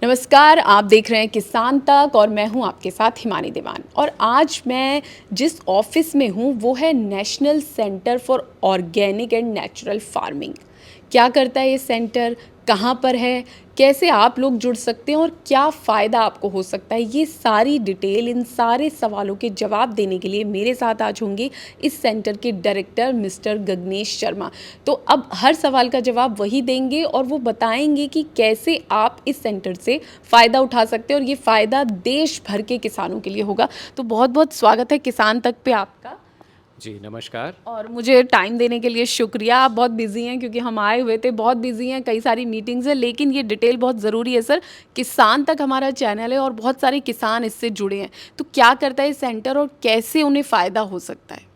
नमस्कार, आप देख रहे हैं किसान तक और मैं हूं आपके साथ हिमानी दीवान। और आज मैं जिस ऑफिस में हूं वो है national centre for organic and natural farming. क्या करता है ये सेंटर, कहां पर है, कैसे आप लोग जुड़ सकते हैं और क्या फ़ायदा आपको हो सकता है, ये सारी डिटेल, इन सारे सवालों के जवाब देने के लिए मेरे साथ आज होंगे इस सेंटर के डायरेक्टर मिस्टर गगनेश शर्मा। तो अब हर सवाल का जवाब वही देंगे और वो बताएंगे कि कैसे आप इस सेंटर से फ़ायदा उठा सकते हैं और ये फ़ायदा देश भर के किसानों के लिए होगा। तो बहुत बहुत स्वागत है किसान तक पे आपका। जी नमस्कार। और मुझे टाइम देने के लिए शुक्रिया। आप बहुत बिजी हैं क्योंकि हम आए हुए थे, बहुत बिजी हैं, कई सारी मीटिंग्स हैं, लेकिन ये डिटेल बहुत ज़रूरी है सर। किसान तक हमारा चैनल है और बहुत सारे किसान इससे जुड़े हैं। तो क्या करता है सेंटर और कैसे उन्हें फ़ायदा हो सकता है?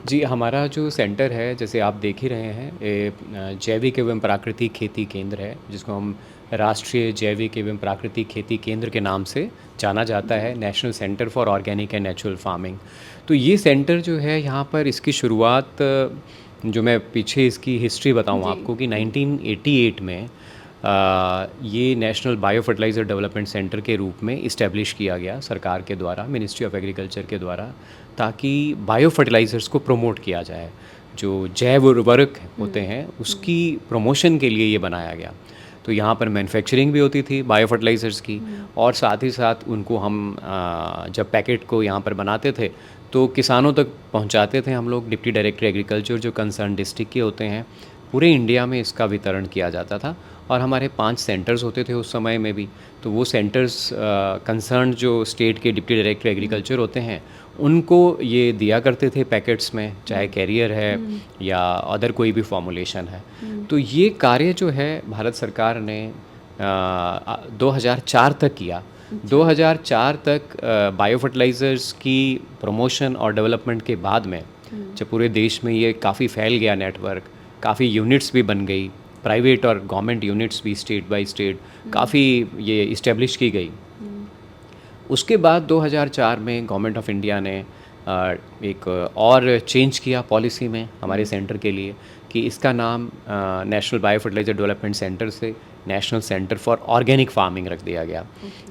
जी हमारा जो सेंटर है, जैसे आप देख ही रहे हैं, ये जैविक एवं प्राकृतिक खेती केंद्र है, जिसको हम राष्ट्रीय जैविक एवं प्राकृतिक खेती केंद्र के नाम से जाना जाता है, national centre for organic and natural farming. तो ये सेंटर जो है, यहाँ पर इसकी शुरुआत, जो मैं पीछे इसकी हिस्ट्री बताऊँ जी। आपको, कि 1988 में ये national bio fertiliser development centre के रूप में इस्टेब्लिश किया गया सरकार के द्वारा, मिनिस्ट्री ऑफ एग्रीकल्चर के द्वारा, ताकि बायो फर्टिलाइज़र्स को प्रमोट किया जाए। जो जैव उर्वरक होते हैं उसकी प्रमोशन के लिए ये बनाया गया। तो यहाँ पर मैन्युफैक्चरिंग भी होती थी बायो फर्टिलाइज़र्स की, और साथ ही साथ उनको हम जब पैकेट को यहाँ पर बनाते थे तो किसानों तक पहुँचाते थे हम लोग। डिप्टी डायरेक्टर एग्रीकल्चर जो कंसर्न डिस्ट्रिक्ट के होते हैं, पूरे इंडिया में इसका वितरण किया जाता था। और हमारे 5 सेंटर्स होते थे उस समय में भी। तो वो सेंटर्स कंसर्न जो स्टेट के डिप्टी डायरेक्टर एग्रीकल्चर होते हैं, उनको ये दिया करते थे पैकेट्स में, चाहे कैरियर है या अदर कोई भी फॉर्मुलेशन है। तो ये कार्य जो है भारत सरकार ने 2004 तक किया। 2004 तक बायो फर्टिलाइज़र्स की प्रमोशन और डेवलपमेंट के बाद में, जब पूरे देश में ये काफ़ी फैल गया नेटवर्क, काफ़ी यूनिट्स भी बन गई, प्राइवेट और गवर्नमेंट यूनिट्स भी स्टेट बाय स्टेट काफ़ी ये इस्टेब्लिश की गई। उसके बाद 2004 में गवर्नमेंट ऑफ इंडिया ने एक और चेंज किया पॉलिसी में हमारे सेंटर के लिए, कि इसका नाम national bio fertiliser development centre से national centre for organic farming रख दिया गया।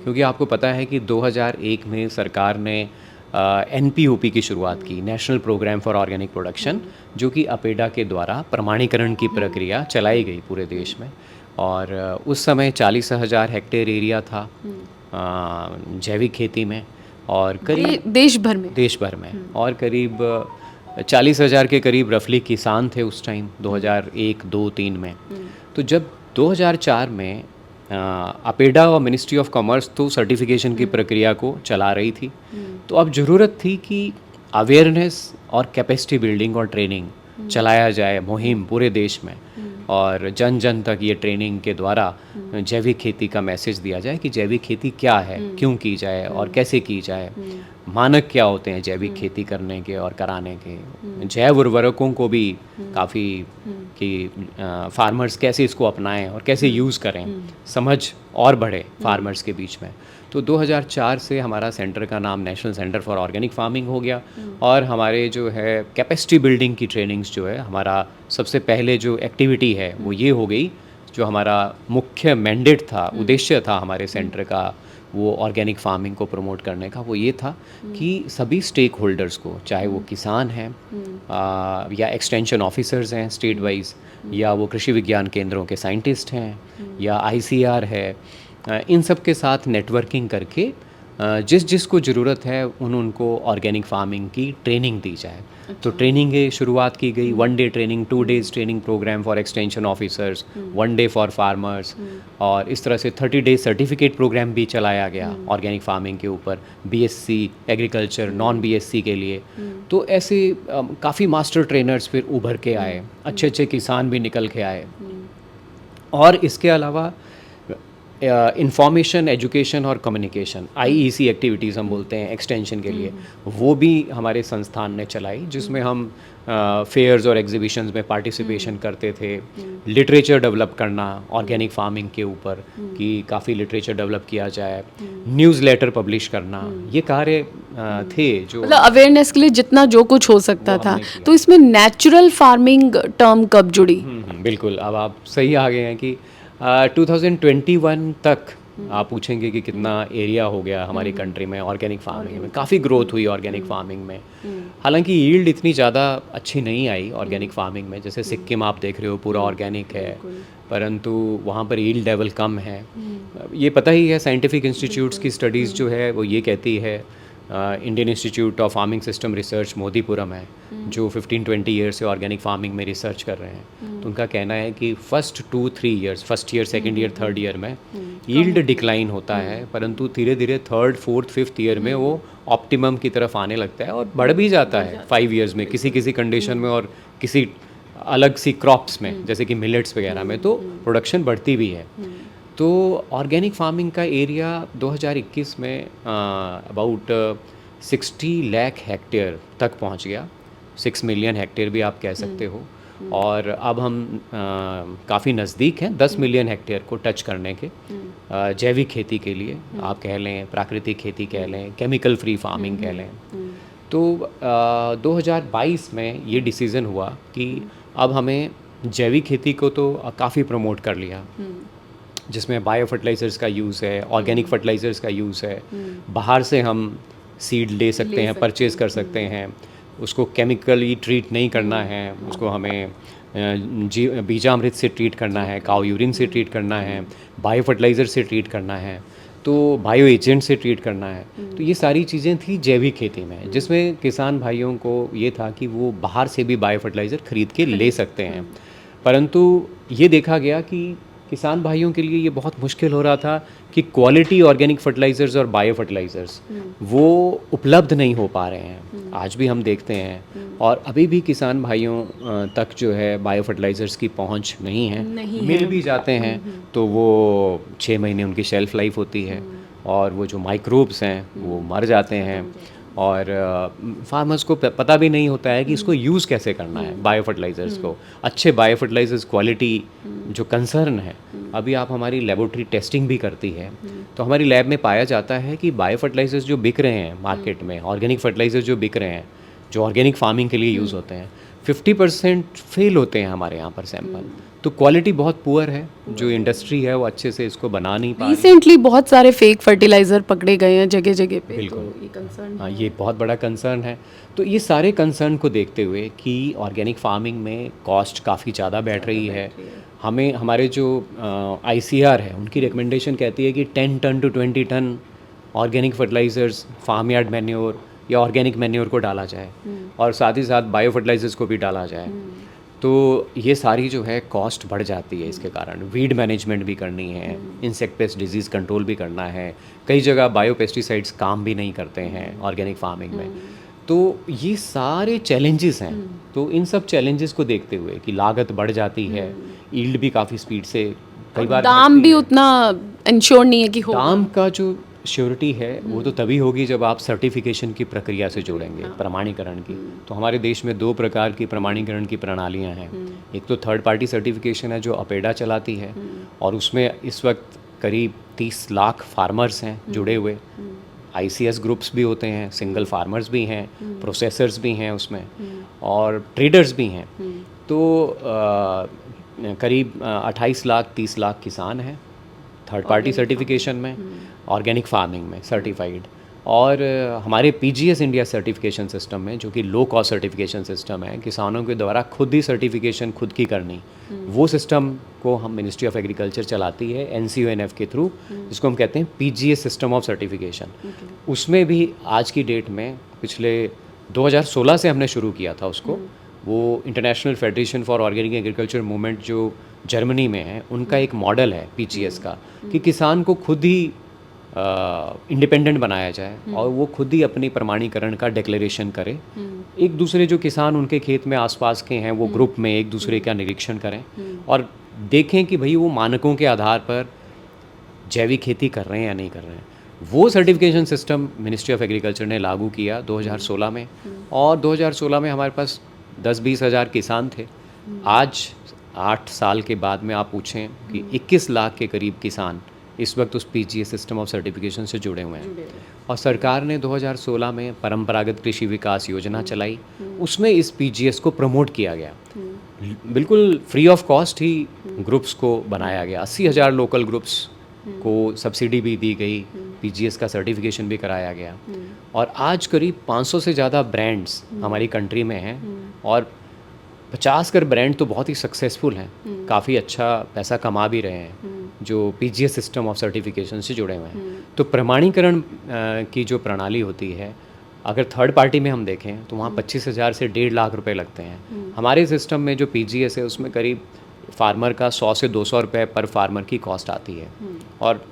क्योंकि आपको पता है कि 2001 में सरकार ने NPOP की शुरुआत की, national programme for organic production, जो कि अपेडा के द्वारा प्रमाणीकरण की प्रक्रिया चलाई गई पूरे देश में। और उस समय 40,000 हेक्टेयर एरिया था जैविक खेती में, और करीब देश भर में और करीब 40,000 के करीब रफली किसान थे उस टाइम, 2001, 2, 3 में। तो जब 2004 में अपेडा और मिनिस्ट्री ऑफ कॉमर्स तो सर्टिफिकेशन की प्रक्रिया को चला रही थी, तो अब ज़रूरत थी कि अवेयरनेस और कैपेसिटी बिल्डिंग और ट्रेनिंग चलाया जाए, मुहिम पूरे देश में, और जन जन तक ये ट्रेनिंग के द्वारा जैविक खेती का मैसेज दिया जाए कि जैविक खेती क्या है, क्यों की जाए और कैसे की जाए, मानक क्या होते हैं जैविक खेती करने के और कराने के, जैव उर्वरकों को भी काफ़ी, कि फार्मर्स कैसे इसको अपनाएं और कैसे यूज़ करें, समझ और बढ़े फार्मर्स के बीच में। तो 2004 से हमारा सेंटर का नाम national centre for organic farming हो गया। और हमारे जो है कैपेसिटी बिल्डिंग की ट्रेनिंग्स जो है, हमारा सबसे पहले जो एक्टिविटी है वो ये हो गई, जो हमारा मुख्य मैंडेट था, उद्देश्य था हमारे सेंटर का, वो ऑर्गेनिक फार्मिंग को प्रमोट करने का, वो ये था कि सभी स्टेक होल्डर्स को, चाहे वो किसान हैं या एक्सटेंशन ऑफिसर्स हैं स्टेट वाइज, या वो कृषि विज्ञान केंद्रों के साइंटिस्ट हैं, या ICR है, इन सब के साथ नेटवर्किंग करके जिस जिस को ज़रूरत है उनको ऑर्गेनिक फार्मिंग की ट्रेनिंग दी जाए। तो ट्रेनिंग की शुरुआत की गई, 1 day training, 2 days training programme for extension officers, 1 day for farmers, और इस तरह से 30 डेज सर्टिफिकेट प्रोग्राम भी चलाया गया ऑर्गेनिक फार्मिंग के ऊपर, BSc एग्रीकल्चर, नॉन BSc के लिए। तो ऐसे काफ़ी मास्टर ट्रेनर्स फिर उभर के आए, अच्छे अच्छे किसान भी निकल के आए। और इसके अलावा इंफॉर्मेशन, एजुकेशन और कम्युनिकेशन, IEC एक्टिविटीज़ हम बोलते हैं एक्सटेंशन के लिए, वो भी हमारे संस्थान ने चलाई, जिसमें हम फेयर्स और एग्जीबिशंस में पार्टिसिपेशन करते थे। लिटरेचर डेवलप करना ऑर्गेनिक फार्मिंग के ऊपर, कि काफ़ी लिटरेचर डेवलप किया जाए, न्यूज़लेटर पब्लिश करना, ये कार्य थे जो मतलब अवेयरनेस के लिए जितना जो कुछ हो सकता था। तो इसमें नेचुरल फार्मिंग टर्म कब जुड़ी? बिल्कुल, अब आप सही आ गए हैं कि 2021 तक आप पूछेंगे कि कितना एरिया हो गया हमारी कंट्री में ऑर्गेनिक फार्मिंग में, काफ़ी ग्रोथ हुई ऑर्गेनिक फार्मिंग में। हालांकि यील्ड इतनी ज़्यादा अच्छी नहीं आई ऑर्गेनिक फार्मिंग में, जैसे सिक्किम आप देख रहे हो पूरा ऑर्गेनिक है, परंतु वहाँ पर यील्ड लेवल कम है। ये पता ही है, साइंटिफिक इंस्टीट्यूट्स की स्टडीज़ जो है वो ये कहती है, Indian institute of farming system research Modipuram है जो 15-20 ईयर से ऑर्गेनिक फार्मिंग में रिसर्च कर रहे हैं, तो उनका कहना है कि first 2-3 years, first year, second year, third year में यील्ड डिक्लाइन होता है, परंतु धीरे धीरे थर्ड, फोर्थ, फिफ्थ ईयर में वो ऑप्टिमम की तरफ आने लगता है और बढ़ भी जाता है 5 ईयर्स में किसी किसी कंडीशन में, और किसी अलग सी क्रॉप्स में जैसे कि मिलेट्स वगैरह में तो प्रोडक्शन बढ़ती भी है। तो ऑर्गेनिक फार्मिंग का एरिया 2021 में अबाउट 60 लाख हेक्टेयर तक पहुंच गया, 6 मिलियन हेक्टेयर भी आप कह सकते हो, और अब हम काफ़ी नज़दीक हैं 10 मिलियन हेक्टेयर को टच करने के, जैविक खेती के लिए आप कह लें, प्राकृतिक खेती कह लें, केमिकल फ्री फार्मिंग कह लें। तो 2022 में ये डिसीज़न हुआ कि अब हमें जैविक खेती को तो काफ़ी प्रमोट कर लिया, जिसमें बायो फर्टिलाइज़र्स का यूज़ है, ऑर्गेनिक फर्टिलाइज़र्स का यूज़ है, बाहर से हम सीड ले सकते हैं, परचेज़ कर सकते हैं, उसको केमिकली ट्रीट नहीं करना है, उसको हमें बीजामृत से ट्रीट करना है, काऊ यूरिन से ट्रीट करना है, बायो फर्टिलाइज़र से ट्रीट करना है, तो बायो एजेंट से ट्रीट करना है। तो ये सारी चीज़ें थी जैविक खेती में, जिसमें किसान भाइयों को ये था कि वो बाहर से भी बायो फर्टिलाइज़र खरीद के ले सकते हैं, परंतु ये देखा गया कि किसान भाइयों के लिए ये बहुत मुश्किल हो रहा था कि क्वालिटी ऑर्गेनिक फर्टिलाइज़र्स और बायो फर्टिलाइज़र्स वो उपलब्ध नहीं हो पा रहे हैं। आज भी हम देखते हैं, और अभी भी किसान भाइयों तक जो है बायो फर्टिलाइज़र्स की पहुंच नहीं है, मिल भी जाते हैं तो वो 6 महीने उनकी शेल्फ़ लाइफ होती है, और वो जो माइक्रोब्स हैं वो मर जाते हैं, और फार्मर्स को पता भी नहीं होता है कि इसको यूज़ कैसे करना है बायो फर्टिलाइज़र्स को। अच्छे बायो फर्टिलाइज़र्स क्वालिटी जो कंसर्न है, अभी आप हमारी लेबोरेटरी टेस्टिंग भी करती है, तो हमारी लैब में पाया जाता है कि बायो फर्टिलाइज़र्स जो बिक रहे हैं मार्केट में, ऑर्गेनिक फर्टिलाइज़र्स जो बिक रहे हैं, जो ऑर्गेनिक फार्मिंग के लिए यूज़ होते हैं, 50% फेल होते हैं हमारे यहाँ पर सैंपल। तो क्वालिटी बहुत पुअर है, जो इंडस्ट्री है वो अच्छे से इसको बना नहीं पा रही। रिसेंटली बहुत सारे फेक फर्टिलाइजर पकड़े गए हैं जगह जगह पे, बिल्कुल। तो ये कंसर्न हाँ, ये बहुत बड़ा कंसर्न है। तो ये सारे कंसर्न को देखते हुए कि ऑर्गेनिक फार्मिंग में कॉस्ट काफ़ी ज़्यादा बैठ रही है, हमें हमारे जो ICR है उनकी रिकमेंडेशन कहती है कि 10 tonne to 20 tonne organic fertilisers, farm yard manure या ऑर्गेनिक मैन्योर को डाला जाए, और साथ ही साथ बायो फर्टिलाइज़र्स को भी डाला जाए। तो ये सारी जो है कॉस्ट बढ़ जाती है, इसके कारण वीड मैनेजमेंट भी करनी है, इंसेक्ट पेस्ट डिजीज़ कंट्रोल भी करना है, कई जगह बायो पेस्टिसाइड्स काम भी नहीं करते हैं ऑर्गेनिक फार्मिंग में। तो ये सारे चैलेंजेस हैं, तो इन सब चैलेंजेस को देखते हुए कि लागत बढ़ जाती है, यील्ड भी काफ़ी स्पीड से, कई बार दाम भी उतना इंश्योर नहीं है कि होगा। दाम का जो श्योरिटी है वो तो तभी होगी जब आप सर्टिफिकेशन की प्रक्रिया से जोड़ेंगे, प्रमाणीकरण की। तो हमारे देश में 2 प्रकार की प्रमाणीकरण की प्रणालियां हैं। एक तो थर्ड पार्टी सर्टिफिकेशन है जो अपेडा चलाती है, और उसमें इस वक्त करीब 30 लाख फार्मर्स हैं जुड़े हुए। ICS ग्रुप्स भी होते हैं, सिंगल फार्मर्स भी हैं, प्रोसेसर्स भी हैं उसमें, और ट्रेडर्स भी हैं। तो करीब 28 लाख 30 लाख किसान हैं थर्ड पार्टी सर्टिफिकेशन में, ऑर्गेनिक फार्मिंग में सर्टिफाइड। और हमारे PGS इंडिया सर्टिफिकेशन सिस्टम में, जो कि लो कॉस्ट सर्टिफिकेशन सिस्टम है, किसानों के द्वारा खुद ही सर्टिफिकेशन खुद की करनी, वो सिस्टम को हम मिनिस्ट्री ऑफ एग्रीकल्चर चलाती है NCONF के थ्रू, जिसको हम कहते हैं PGS सिस्टम ऑफ सर्टिफिकेशन। उसमें भी आज की डेट में पिछले 2016 से हमने शुरू किया था उसको। वो international federation for organic agriculture movement जो जर्मनी में है, उनका एक मॉडल है PGS का, कि किसान को खुद ही इंडिपेंडेंट बनाया जाए और वो खुद ही अपनी प्रमाणीकरण का डिक्लेरेशन करे। एक दूसरे जो किसान उनके खेत में आसपास के हैं वो ग्रुप में एक दूसरे का निरीक्षण करें और देखें कि भाई वो मानकों के आधार पर जैविक खेती कर रहे हैं या नहीं कर रहे हैं। वो certification system ministry of agriculture ने लागू किया 2016 में, और 2016 में हमारे पास 10-20 हज़ार किसान थे। आज 8 साल के बाद में आप पूछें कि 21 लाख के करीब किसान इस वक्त उस PGS सिस्टम ऑफ सर्टिफिकेशन से जुड़े हुए हैं। और सरकार ने 2016 में परंपरागत कृषि विकास योजना चलाई, उसमें इस PGS को प्रमोट किया गया। बिल्कुल free of cost he groups को बनाया गया। 80,000 लोकल ग्रुप्स को सब्सिडी भी दी गई, पीजीएस का सर्टिफिकेशन भी कराया गया, और आज करीब 500 से ज़्यादा ब्रांड्स हमारी कंट्री में हैं, और 50 कर ब्रांड तो बहुत ही सक्सेसफुल हैं, काफ़ी अच्छा पैसा कमा भी रहे हैं, जो पीजीएस सिस्टम ऑफ सर्टिफिकेशन से जुड़े हुए हैं। तो प्रमाणीकरण की जो प्रणाली होती है, अगर थर्ड पार्टी में हम देखें तो वहाँ 25,000 से 1.5 लाख रुपए लगते हैं। हमारे सिस्टम में जो पीजीएस है उसमें करीब फार्मर का 100 से 200 रुपए पर फार्मर की कॉस्ट आती है, और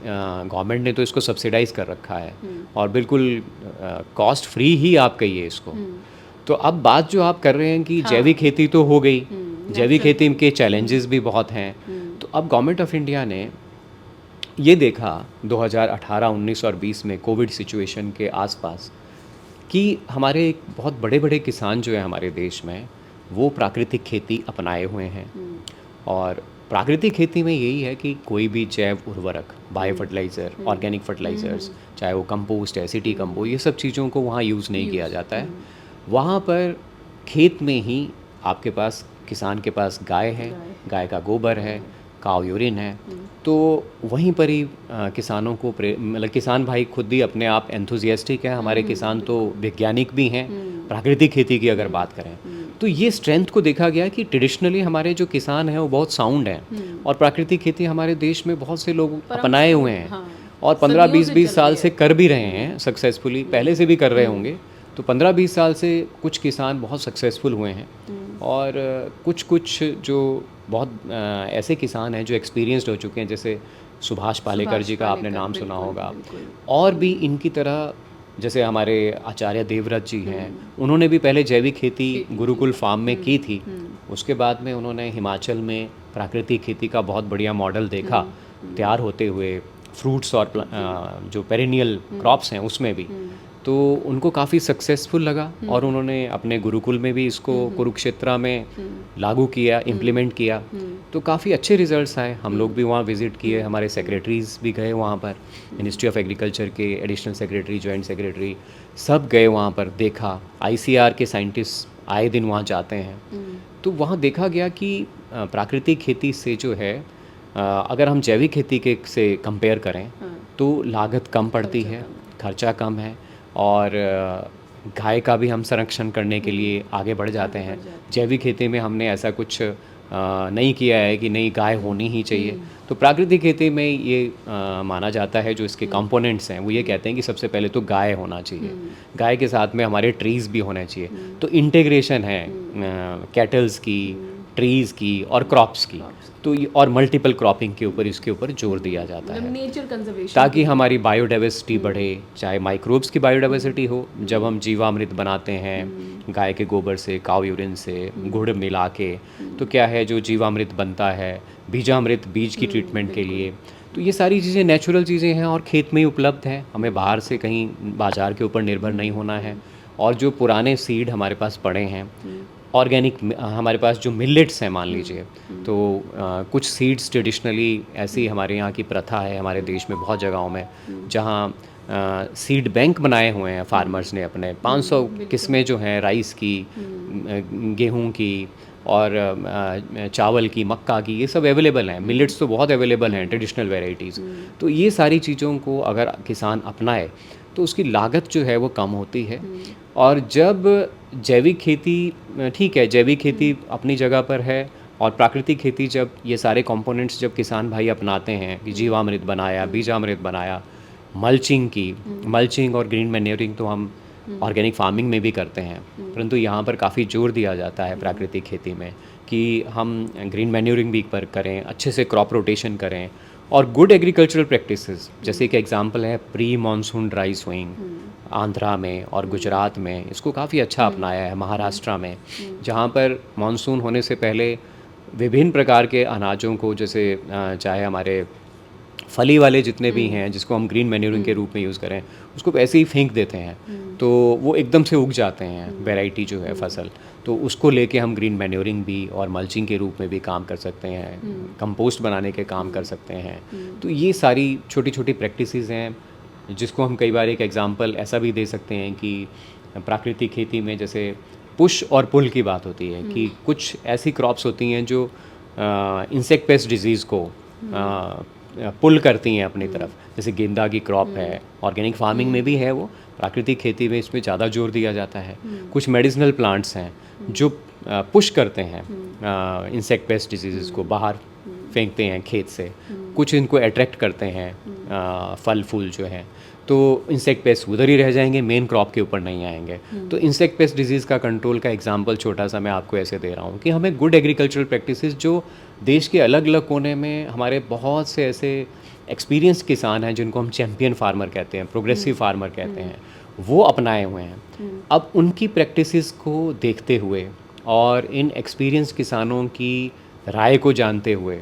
गवर्नमेंट ने तो इसको सब्सिडाइज कर रखा है, और बिल्कुल कॉस्ट फ्री ही आप कहिए इसको। तो अब बात जो आप कर रहे हैं कि जैविक खेती तो हो गई, जैविक खेती के चैलेंजेस भी बहुत हैं, तो अब गवर्नमेंट ऑफ इंडिया ने ये देखा 2018, 19 और 20 में कोविड सिचुएशन के आसपास कि हमारे बहुत बड़े बड़े किसान जो हैं हमारे देश में, वो प्राकृतिक खेती अपनाए हुए हैं। और प्राकृतिक खेती में यही है कि कोई भी जैव उर्वरक, बायो फर्टिलाइज़र, ऑर्गेनिक फर्टिलाइज़र्स, चाहे वो कंपोस्ट है, सिटी कंपोस्ट, ये सब चीज़ों को वहाँ यूज़ नहीं किया जाता है। वहाँ पर खेत में ही आपके पास, किसान के पास गाय है, गाय का गोबर है, काव यूरिन है, तो वहीं पर ही किसानों को मतलब किसान भाई खुद ही अपने आप एंथुजियास्टिक है। हमारे किसान तो वैज्ञानिक भी हैं प्राकृतिक खेती की अगर बात करें, तो ये स्ट्रेंथ को देखा गया कि ट्रेडिशनली हमारे जो किसान हैं वो बहुत साउंड हैं, और प्राकृतिक खेती हमारे देश में बहुत से लोग अपनाए हुए हैं, और 15-20 साल से कर भी रहे हैं सक्सेसफुली, पहले से भी कर रहे होंगे। तो 15-20 साल से कुछ किसान बहुत सक्सेसफुल हुए हैं, और कुछ जो बहुत ऐसे किसान हैं जो एक्सपीरियंस्ड हो चुके हैं, जैसे सुभाष पालेकर जी का आपने नाम सुना होगा, और भी इनकी तरह जैसे हमारे आचार्य देवव्रत जी हैं, उन्होंने भी पहले जैविक खेती गुरुकुल फार्म में की थी, उसके बाद में उन्होंने हिमाचल में प्राकृतिक खेती का बहुत बढ़िया मॉडल देखा तैयार होते हुए, फ्रूट्स और जो पेरिनियल क्रॉप्स हैं उसमें भी, तो उनको काफ़ी सक्सेसफुल लगा, और उन्होंने अपने गुरुकुल में भी इसको कुरुक्षेत्र में लागू किया, इम्प्लीमेंट किया, तो काफ़ी अच्छे रिजल्ट्स आए। हम लोग भी वहाँ विज़िट किए, हमारे सेक्रेटरीज़ भी गए वहाँ पर, मिनिस्ट्री ऑफ एग्रीकल्चर के एडिशनल सेक्रेटरी, जॉइंट सेक्रेटरी, सब गए वहाँ पर, देखा। आईसीआर के साइंटिस्ट आए दिन वहाँ जाते हैं, तो वहाँ देखा गया कि प्राकृतिक खेती से जो है, अगर हम जैविक खेती के से कंपेयर करें तो लागत कम पड़ती है, खर्चा कम है, और गाय का भी हम संरक्षण करने के लिए आगे बढ़ जाते हैं। जैविक खेती में हमने ऐसा कुछ नहीं किया है कि नहीं गाय होनी ही चाहिए। तो प्राकृतिक खेती में ये माना जाता है, जो इसके कंपोनेंट्स हैं वो ये कहते हैं कि सबसे पहले तो गाय होना चाहिए, गाय के साथ में हमारे ट्रीज़ भी होने चाहिए। तो इंटीग्रेशन है कैटल्स की, ट्रीज़ की और क्रॉप्स की, तो ये और मल्टीपल क्रॉपिंग के ऊपर इसके ऊपर जोर दिया जाता है, नेचर कंजर्वेशन, ताकि हमारी बायोडाइवर्सिटी बढ़े, चाहे माइक्रोब्स की बायोडाइवर्सिटी हो। जब हम जीवामृत बनाते हैं गाय के गोबर से, काव यूरिन से, गुड़ मिला के, तो क्या है जो जीवामृत बनता है, बीजामृत बीज की ट्रीटमेंट के लिए, तो ये सारी चीज़ें नेचुरल चीज़ें हैं और खेत में ही उपलब्ध हैं, हमें बाहर से कहीं बाज़ार के ऊपर निर्भर नहीं होना है। और जो पुराने सीड हमारे पास पड़े हैं, ऑर्गेनिक हमारे पास जो मिलेट्स हैं मान लीजिए, तो कुछ सीड्स ट्रेडिशनली ऐसी हमारे यहाँ की प्रथा है हमारे देश में बहुत जगहों में, जहाँ सीड बैंक बनाए हुए हैं फार्मर्स ने अपने, 500 किस्में जो हैं राइस की, गेहूं की और चावल की, मक्का की, ये सब अवेलेबल हैं। मिलेट्स तो बहुत अवेलेबल हैं, ट्रेडिशनल वेराइटीज़। तो ये सारी चीज़ों को अगर किसान अपनाए तो उसकी लागत जो है वो कम होती है। और जब जैविक खेती, ठीक है जैविक खेती अपनी जगह पर है, और प्राकृतिक खेती जब ये सारे कंपोनेंट्स जब किसान भाई अपनाते हैं कि जीवामृत बनाया, बीजामृत बनाया, मल्चिंग की, मल्चिंग और ग्रीन मैन्योरिंग तो हम ऑर्गेनिक फार्मिंग में भी करते हैं, परंतु यहाँ पर काफ़ी जोर दिया जाता है प्राकृतिक खेती में कि हम ग्रीन मैन्योरिंग भी पर करें, अच्छे से क्रॉप रोटेशन करें, और गुड एग्रीकल्चरल प्रैक्टिसेस, जैसे कि एग्जांपल है pre monsoon dry sowing Andhra में और गुजरात में, इसको काफ़ी अच्छा अपनाया है। महाराष्ट्र में जहाँ पर मानसून होने से पहले विभिन्न प्रकार के अनाजों को, जैसे चाहे हमारे फली वाले जितने भी हैं जिसको हम ग्रीन मैन्योरिंग के रूप में यूज़ करें, उसको ऐसे ही फेंक देते हैं, तो वो एकदम से उग जाते हैं वैरायटी जो है फसल, तो उसको लेके हम ग्रीन मैन्योरिंग भी और मल्चिंग के रूप में भी काम कर सकते हैं, कंपोस्ट बनाने के काम कर सकते हैं। तो ये सारी छोटी छोटी प्रैक्टिसेस हैं, जिसको हम कई बार एक एग्जांपल ऐसा भी दे सकते हैं कि प्राकृतिक खेती में जैसे पुश और पुल की बात होती है कि कुछ ऐसी क्रॉप्स होती हैं जो इंसेक्ट पेस्ट डिजीज़ को पुल करती हैं अपनी तरफ। जैसे गेंदा की क्रॉप है, ऑर्गेनिक फार्मिंग में भी है वो, प्राकृतिक खेती में इसमें ज़्यादा जोर दिया जाता है। कुछ मेडिसिनल प्लांट्स हैं जो पुश करते हैं इंसेक्ट पेस्ट डिजीज़ को, बाहर फेंकते हैं खेत से। कुछ इनको अट्रैक्ट करते हैं फल फूल जो है, तो इंसेक्ट पेस्ट उधर ही रह जाएंगे, मेन क्रॉप के ऊपर नहीं आएंगे। तो इंसेक्ट पेस्ट डिजीज़ का कंट्रोल का एग्जांपल छोटा सा मैं आपको ऐसे दे रहा हूँ कि हमें गुड एग्रीकल्चरल प्रैक्टिसेस जो देश के अलग अलग कोने में हमारे बहुत से ऐसे एक्सपीरियंस किसान हैं जिनको हम चैम्पियन फार्मर कहते हैं, प्रोग्रेसिव फार्मर कहते हैं, वो अपनाए हुए हैं। अब उनकी प्रैक्टिसेस को देखते हुए और इन एक्सपीरियंस किसानों की राय को जानते हुए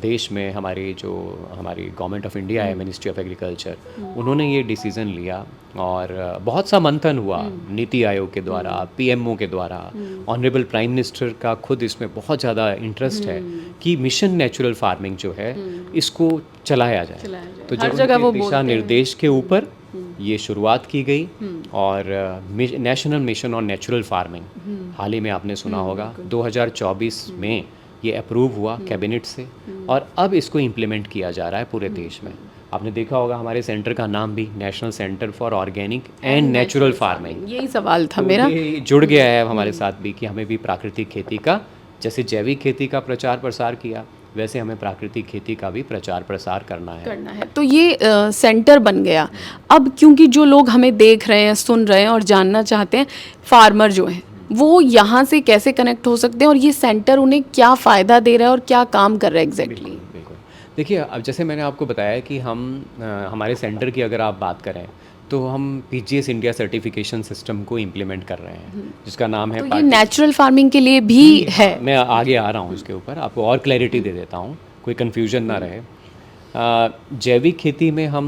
देश में हमारी गवर्नमेंट ऑफ इंडिया है, मिनिस्ट्री ऑफ एग्रीकल्चर, उन्होंने ये डिसीज़न लिया और बहुत सा मंथन हुआ नीति आयोग के द्वारा, पीएमओ के द्वारा। ऑनरेबल प्राइम मिनिस्टर का खुद इसमें बहुत ज़्यादा इंटरेस्ट है कि मिशन नेचुरल फार्मिंग जो है इसको चलाया जाए। तो हर जगह वो दिशा निर्देश के ऊपर ये शुरुआत की गई और national mission on natural farming हाल ही में आपने सुना होगा 2024 में ये अप्रूव हुआ कैबिनेट से और अब इसको इम्प्लीमेंट किया जा रहा है पूरे देश में। आपने देखा होगा हमारे सेंटर का नाम भी national centre for organic and natural farming, यही सवाल था मेरा। ये जुड़ गया है हमारे साथ भी कि हमें भी प्राकृतिक खेती का, जैसे जैविक खेती का प्रचार प्रसार किया, वैसे हमें प्राकृतिक खेती का भी प्रचार प्रसार करना है। तो ये सेंटर बन गया। अब क्योंकि जो लोग हमें देख रहे हैं, सुन रहे हैं और जानना चाहते हैं, फार्मर जो हैं वो यहाँ से कैसे कनेक्ट हो सकते हैं और ये सेंटर उन्हें क्या फ़ायदा दे रहा है और क्या काम कर रहा है एग्जैक्टली? बिल्कुल। देखिए, अब जैसे मैंने आपको बताया कि हम हमारे सेंटर की अगर आप बात करें तो हम पीजीएस इंडिया सर्टिफिकेशन सिस्टम को इम्प्लीमेंट कर रहे हैं जिसका नाम है तो ये नेचुरल फार्मिंग के लिए भी है। मैं आगे आ रहा हूँ इसके ऊपर, आपको और क्लैरिटी दे देता हूँ, कोई कन्फ्यूजन ना रहे। जैविक खेती में हम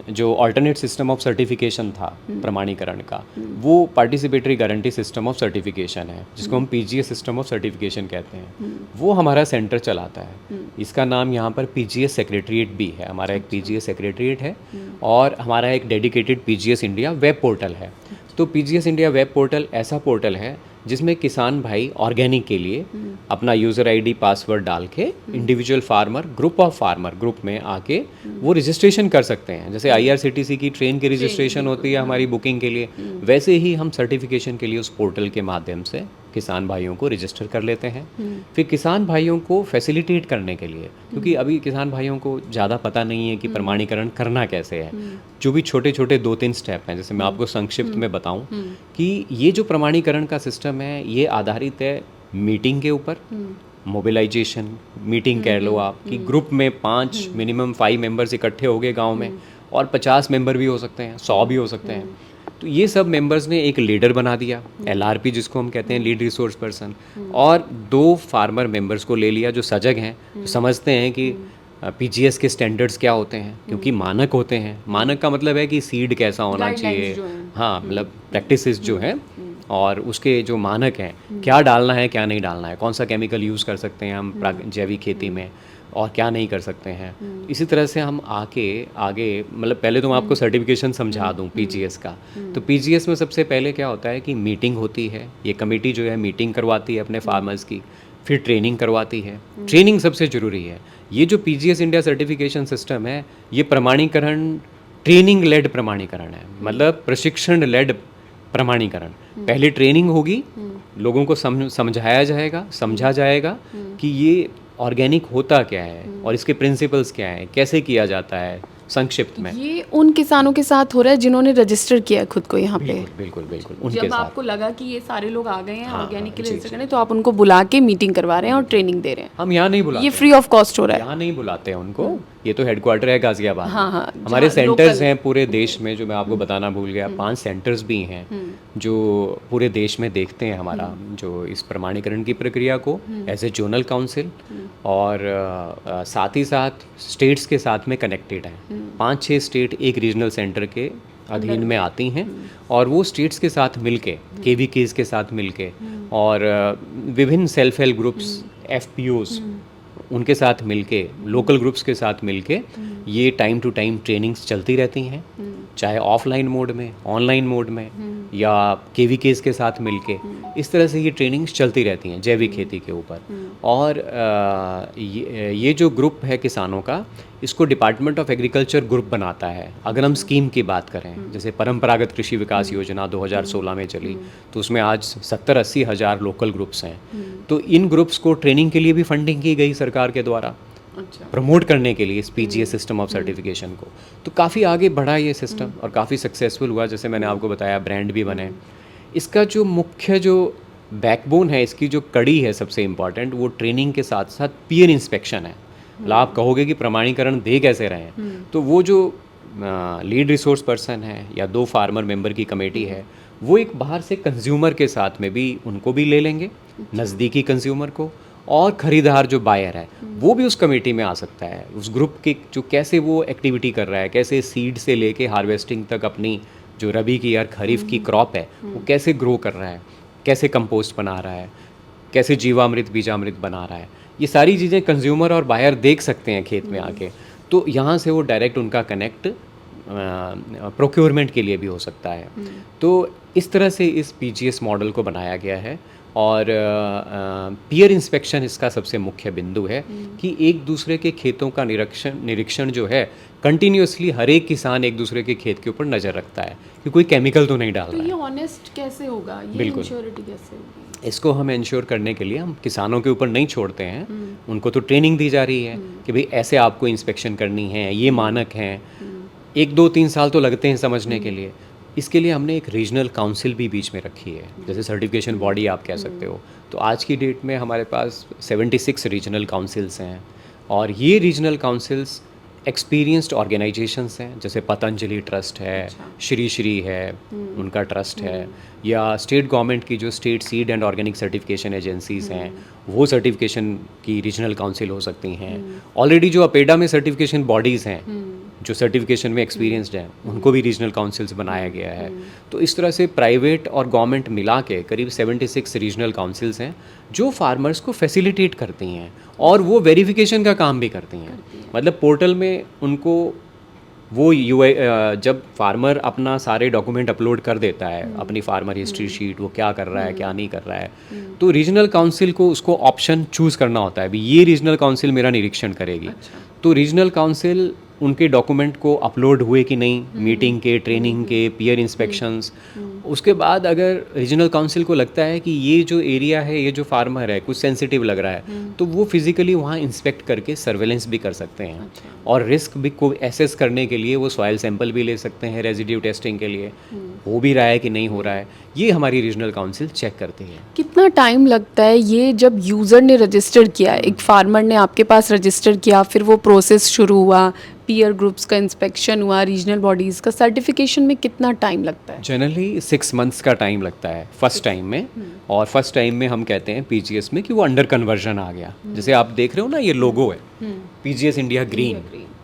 जो अल्टरनेट सिस्टम ऑफ सर्टिफिकेशन था प्रमाणीकरण का, वो participatory guarantee system of certification है जिसको हम पीजीएस सिस्टम ऑफ सर्टिफिकेशन कहते हैं। वो हमारा सेंटर चलाता है। इसका नाम यहाँ पर पीजीएस सेक्रेटरीट भी है, हमारा एक पीजीएस सेक्रेटरीट है और हमारा एक dedicated PGS India web portal है। तो पीजीएस इंडिया वेब पोर्टल ऐसा पोर्टल है जिसमें किसान भाई ऑर्गेनिक के लिए अपना यूज़र आईडी पासवर्ड डाल के individual farmer, group of farmer group में आके वो रजिस्ट्रेशन कर सकते हैं। जैसे आईआरसीटीसी की ट्रेन की रजिस्ट्रेशन होती है हमारी बुकिंग के लिए, वैसे ही हम सर्टिफिकेशन के लिए उस पोर्टल के माध्यम से किसान भाइयों को रजिस्टर कर लेते हैं। फिर किसान भाइयों को फैसिलिटेट करने के लिए, क्योंकि अभी किसान भाइयों को ज़्यादा पता नहीं है कि प्रमाणीकरण करना कैसे है, जो भी छोटे छोटे 2-3 स्टेप हैं, जैसे मैं आपको संक्षिप्त में बताऊं कि ये जो प्रमाणीकरण का सिस्टम है ये आधारित है मीटिंग के ऊपर। मोबिलाइजेशन मीटिंग कह लो आप, कि ग्रुप में 5 मिनिमम 5 मेंबर्स इकट्ठे हो गए गाँव में, और 50 मेंबर भी हो सकते हैं, 100 भी हो सकते हैं। तो ये सब मेंबर्स ने एक लीडर बना दिया, एलआरपी जिसको हम कहते हैं, लीड रिसोर्स पर्सन, और 2 फार्मर मेंबर्स को ले लिया जो सजग हैं, जो समझते हैं कि पीजीएस के स्टैंडर्ड्स क्या होते हैं, क्योंकि मानक होते हैं। मानक का मतलब है कि सीड कैसा होना चाहिए, हाँ, मतलब प्रैक्टिसेस जो हैं और उसके जो मानक हैं, क्या डालना है क्या नहीं डालना है, कौन सा केमिकल यूज़ कर सकते हैं हम जैविक खेती में और क्या नहीं कर सकते हैं। इसी तरह से हम आगे मतलब पहले तो मैं आपको सर्टिफिकेशन समझा दूं पीजीएस का। तो पीजीएस में सबसे पहले क्या होता है कि मीटिंग होती है, ये कमेटी जो है मीटिंग करवाती है अपने फार्मर्स की, फिर ट्रेनिंग करवाती है। ट्रेनिंग सबसे ज़रूरी है। ये जो पीजीएस इंडिया सर्टिफिकेशन सिस्टम है ये प्रमाणीकरण ट्रेनिंग लेड प्रमाणीकरण है, मतलब प्रशिक्षण लेड प्रमाणीकरण। पहले ट्रेनिंग होगी, लोगों को समझाया जाएगा, समझा जाएगा कि ये ऑर्गेनिक होता क्या है और इसके प्रिंसिपल्स क्या हैं, कैसे किया जाता है संक्षिप्त में। ये उन किसानों के साथ हो रहा है जिन्होंने रजिस्टर किया है खुद को यहाँ पे। बिल्कुल उनके जब साथ। आपको लगा कि ये सारे लोग आ गए हैं ऑर्गेनिक के लिए रजिस्टर करने, तो आप उनको बुला के मीटिंग करवा रहे हैं और ट्रेनिंग दे रहे हैं। हम यहाँ नहीं बुलाते, ये फ्री ऑफ कॉस्ट हो रहा है। यहाँ नहीं बुलाते हैं उनको, ये तो हेडक्वार्टर है गाजियाबाद। हाँ, हमारे सेंटर्स हैं पूरे देश में, जो मैं आपको बताना भूल गया, 5 सेंटर्स भी हैं जो पूरे देश में देखते हैं हमारा जो इस प्रमाणीकरण की प्रक्रिया को एज ए जोनल काउंसिल, और साथ ही साथ स्टेट्स के साथ में कनेक्टेड हैं। 5-6 स्टेट एक रीजनल सेंटर के अधीन में आती हैं और वो स्टेट्स के साथ मिलके, केवीकेज के साथ मिलके, और विभिन्न सेल्फ हेल्प ग्रुप्स, एफपीओज, उनके साथ मिलके, लोकल ग्रुप्स के साथ मिलके ये टाइम टू टाइम ट्रेनिंग्स चलती रहती हैं। चाहे ऑफलाइन मोड में, ऑनलाइन मोड में या केवीकेस के साथ मिलके, इस तरह से ये ट्रेनिंग्स चलती रहती हैं जैविक खेती के ऊपर। और ये जो ग्रुप है किसानों का, इसको डिपार्टमेंट ऑफ एग्रीकल्चर ग्रुप बनाता है। अगर हम स्कीम की बात करें, जैसे परंपरागत कृषि विकास योजना 2016 में चली, तो उसमें आज 70-80 हज़ार लोकल ग्रुप्स हैं। तो इन ग्रुप्स को ट्रेनिंग के लिए भी फंडिंग की गई सरकार के द्वारा, प्रमोट करने के लिए इस पीजीएस सिस्टम ऑफ सर्टिफिकेशन को। तो काफ़ी आगे बढ़ा ये सिस्टम और काफ़ी सक्सेसफुल हुआ। जैसे मैंने आपको बताया, ब्रांड भी बने। इसका जो मुख्य जो बैकबोन है, इसकी जो कड़ी है सबसे इम्पॉर्टेंट, वो ट्रेनिंग के साथ साथ पीयर इंस्पेक्शन है। मतलब आप कहोगे कि प्रमाणीकरण दे कैसे रहे हैं, तो वो जो लीड रिसोर्स पर्सन है या 2 फार्मर मेंबर की कमेटी है, वो एक बाहर से कंज्यूमर के साथ में भी उनको भी ले लेंगे, नज़दीकी कंज्यूमर को, और ख़रीदार जो बायर है वो भी उस कमेटी में आ सकता है। उस ग्रुप के जो कैसे वो एक्टिविटी कर रहा है, कैसे सीड से लेके हार्वेस्टिंग तक अपनी जो रबी की या खरीफ की क्रॉप है वो कैसे ग्रो कर रहा है, कैसे कंपोस्ट बना रहा है, कैसे जीवामृत बीजामृत बना रहा है, ये सारी चीज़ें कंज्यूमर और बायर देख सकते हैं खेत में आके। तो यहाँ से वो डायरेक्ट उनका कनेक्ट प्रोक्योरमेंट के लिए भी हो सकता है। तो इस तरह से इस पीजीएस मॉडल को बनाया गया है। और पीयर इंस्पेक्शन इसका सबसे मुख्य बिंदु है कि एक दूसरे के खेतों का निरीक्षण जो है, कंटिन्यूसली हर एक किसान एक दूसरे के खेत के ऊपर नज़र रखता है कि कोई केमिकल तो नहीं डाल रहा है। ये ऑनेस्ट कैसे होगा, ये बिल्कुल, इंश्योरिटी कैसे होगी? इसको हम इंश्योर करने के लिए हम किसानों के ऊपर नहीं छोड़ते हैं। उनको तो ट्रेनिंग दी जा रही है कि भाई ऐसे आपको इंस्पेक्शन करनी है, ये मानक हैं। 1-2-3 साल तो लगते हैं समझने के लिए। इसके लिए हमने एक रीजनल काउंसिल भी बीच में रखी है, जैसे सर्टिफिकेशन बॉडी आप कह सकते हो। तो आज की डेट में हमारे पास 76 रीजनल काउंसिल्स हैं, और ये रीजनल काउंसिल्स एक्सपीरियंस्ड ऑर्गेनाइजेशंस हैं, जैसे पतंजलि ट्रस्ट है, श्री श्री है, उनका ट्रस्ट है, या स्टेट गवर्नमेंट की जो state seed and organic certification agencies हैं, वो सर्टिफिकेशन की रीजनल काउंसिल हो सकती हैं। ऑलरेडी जो अपेडा में सर्टिफिकेशन बॉडीज़ हैं जो सर्टिफिकेशन में एक्सपीरियंसड हैं, उनको भी रीजनल काउंसिल्स बनाया गया है। तो इस तरह से प्राइवेट और गवर्नमेंट मिला के करीब 76 रीजनल काउंसिल्स हैं जो फार्मर्स को फैसिलिटेट करती हैं, और वो वेरिफिकेशन का काम भी करती हैं। मतलब पोर्टल में उनको वो जब फार्मर अपना सारे डॉक्यूमेंट अपलोड कर देता है, अपनी फार्मर हिस्ट्री शीट, वो क्या कर रहा है क्या नहीं कर रहा है, तो रीजनल काउंसिल को उसको ऑप्शन चूज़ करना होता है, भी ये रीजनल काउंसिल मेरा निरीक्षण करेगी। तो रीजनल काउंसिल उनके डॉक्यूमेंट को अपलोड हुए कि नहीं, मीटिंग के, ट्रेनिंग के, पीयर इंस्पेक्शंस, उसके बाद अगर रीजनल काउंसिल को लगता है कि ये जो एरिया है, ये जो फार्मर है कुछ सेंसिटिव लग रहा है, तो वो फिजिकली वहाँ इंस्पेक्ट करके सर्वेलेंस भी कर सकते हैं। और रिस्क भी को एसेस करने के लिए वो सॉइल सैंपल भी ले सकते हैं रेजिड्यू टेस्टिंग के लिए, हो भी रहा है कि नहीं हो रहा है, ये हमारी रीजनल काउंसिल चेक करती है। कितना टाइम लगता है ये, जब यूज़र ने रजिस्टर किया, एक फार्मर ने आपके पास रजिस्टर किया, फिर वो प्रोसेस शुरू हुआ, पीयर ग्रुप्स का इंस्पेक्शन हुआ, रीजनल बॉडीज़ का सर्टिफिकेशन में कितना टाइम लगता है? जनरली 6 मंथ्स का टाइम लगता है फर्स्ट टाइम में। और फर्स्ट टाइम में हम कहते हैं पीजीएस में कि वो अंडर कन्वर्जन आ गया। जैसे आप देख रहे हो ना, ये लोगो है PGS India green.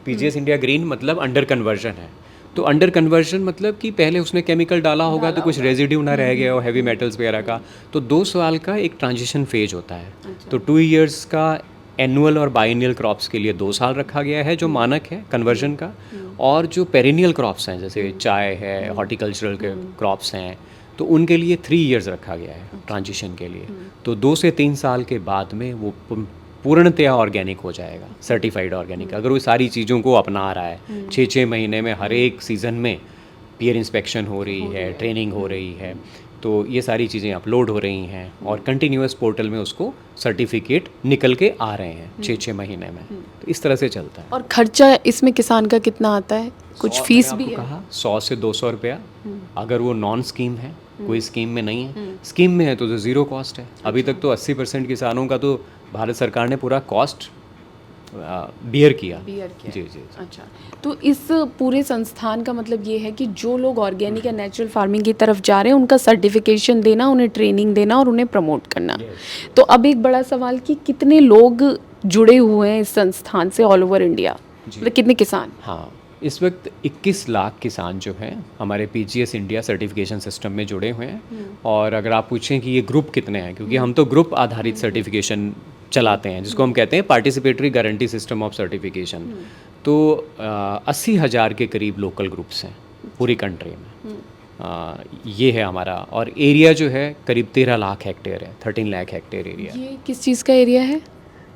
PGS India green मतलब अंडर कन्वर्जन है। तो अंडर कन्वर्जन मतलब कि पहले उसने केमिकल डाला होगा तो कुछ रेजिड्यू ना रह गया हो, हैवी मेटल्स वगैरह का। तो 2 साल का एक ट्रांजिशन फेज होता है। तो 2 इयर्स का एनुअल और बाइनियल क्रॉप्स के लिए 2 साल रखा गया है, जो मानक है कन्वर्जन का। और जो पेरिनियल क्रॉप्स हैं, जैसे चाय है, हॉर्टिकल्चरल के क्रॉप्स हैं, तो उनके लिए 3 इयर्स रखा गया है ट्रांजिशन के लिए। तो 2 से 3 साल के बाद में वो पूर्णतया ऑर्गेनिक हो जाएगा, सर्टिफाइड ऑर्गेनिक। अगर वो सारी चीज़ों को अपना रहा है, 6-6 महीने में हर एक सीज़न में पीयर इंस्पेक्शन हो रही है, ट्रेनिंग हो रही है, तो ये सारी चीज़ें अपलोड हो रही हैं, और कंटिन्यूअस पोर्टल में उसको सर्टिफिकेट निकल के आ रहे हैं 6-6 महीने में। तो इस तरह से चलता है। और खर्चा इसमें किसान का कितना आता है? कुछ फीस भी है? कहा 100 से 200 रुपया। अगर वो नॉन स्कीम है, कोई स्कीम में नहीं है, स्कीम में है तो ज़ीरो कॉस्ट है। अभी तक तो 80% किसानों का तो भारत सरकार ने पूरा कॉस्ट बियर किया। जी जी। अच्छा, तो इस पूरे संस्थान का मतलब ये है कि जो लोग ऑर्गेनिक या नेचुरल फार्मिंग की तरफ जा रहे हैं, उनका सर्टिफिकेशन देना, उन्हें ट्रेनिंग देना और उन्हें प्रमोट करना। तो अब एक बड़ा सवाल कि कितने लोग जुड़े हुए हैं इस संस्थान से ऑल ओवर इंडिया, मतलब कितने किसान? हाँ, इस वक्त 21 लाख किसान जो हैं हमारे पीजीएस इंडिया सर्टिफिकेशन सिस्टम में जुड़े हुए हैं। और अगर आप पूछें कि ये ग्रुप कितने हैं, क्योंकि हम तो ग्रुप आधारित सर्टिफिकेशन चलाते हैं, जिसको हम कहते हैं participatory guarantee system of certification. तो 80,000 के करीब लोकल ग्रुप्स हैं पूरी कंट्री में। ये है हमारा, और एरिया जो है करीब 13 लाख हेक्टेयर है, 13 लाख हेक्टेयर एरिया। ये किस चीज़ का एरिया है?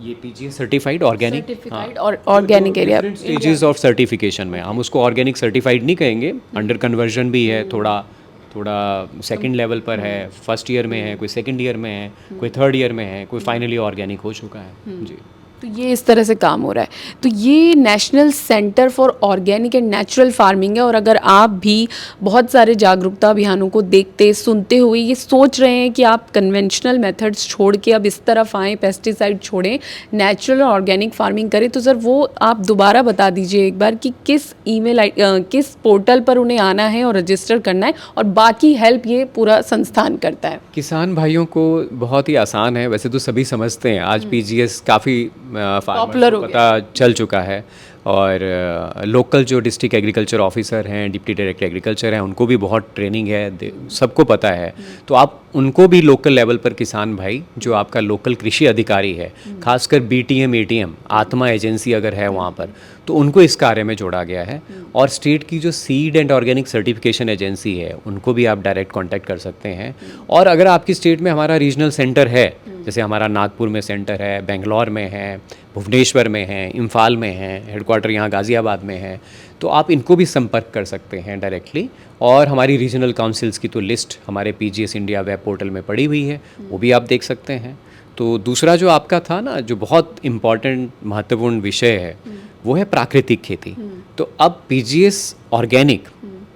ये पीजीएस सर्टिफाइड ऑर्गेनिक, सर्टिफाइड और organic area. Different stages of certification में, हम उसको ऑर्गेनिक सर्टिफाइड नहीं कहेंगे, अंडर कन्वर्जन भी है, थोड़ा थोड़ा सेकंड लेवल पर है, फर्स्ट ईयर में है, कोई सेकंड ईयर में है, कोई थर्ड ईयर में है, कोई फाइनली ऑर्गेनिक हो चुका है जी। तो ये इस तरह से काम हो रहा है। तो ये national centre for organic and natural farming है, और अगर आप भी बहुत सारे जागरूकता अभियानों को देखते सुनते हुए ये सोच रहे हैं कि आप कन्वेंशनल मेथड्स छोड़ के अब इस तरफ आएँ, पेस्टिसाइड छोड़ें, नेचुरल और ऑर्गेनिक फार्मिंग करें, तो सर वो आप दोबारा बता दीजिए एक बार कि किस किस पोर्टल पर उन्हें आना है और रजिस्टर करना है, और बाकी हेल्प ये पूरा संस्थान करता है। किसान भाइयों को बहुत ही आसान है, वैसे तो सभी समझते हैं, आज पीजीएस काफ़ी पॉपुलर हो पता चल चुका है, और लोकल जो डिस्ट्रिक्ट एग्रीकल्चर ऑफिसर हैं, डिप्टी डायरेक्टर एग्रीकल्चर हैं, उनको भी बहुत ट्रेनिंग है, सबको पता है। तो आप उनको भी लोकल लेवल पर किसान भाई, जो आपका लोकल कृषि अधिकारी है, खासकर बीटीएम एटीएम आत्मा एजेंसी अगर है वहाँ पर, तो उनको इस कार्य में जोड़ा गया है। और स्टेट की जो seed and organic certification agency है, उनको भी आप डायरेक्ट कांटेक्ट कर सकते हैं। और अगर आपकी स्टेट में हमारा रीजनल सेंटर है, जैसे हमारा नागपुर में सेंटर है, बेंगलोर में है, भुवनेश्वर में है, इम्फाल में है, हेडक्वार्टर यहाँ गाज़ियाबाद में है, तो आप इनको भी संपर्क कर सकते हैं डायरेक्टली। और हमारी रीजनल काउंसिल्स की तो लिस्ट हमारे पीजीएस इंडिया वेब पोर्टल में पड़ी हुई है, वो भी आप देख सकते हैं। तो दूसरा जो आपका था ना, जो बहुत इम्पॉर्टेंट महत्वपूर्ण विषय है, वो है प्राकृतिक खेती। तो अब पीजीएस ऑर्गेनिक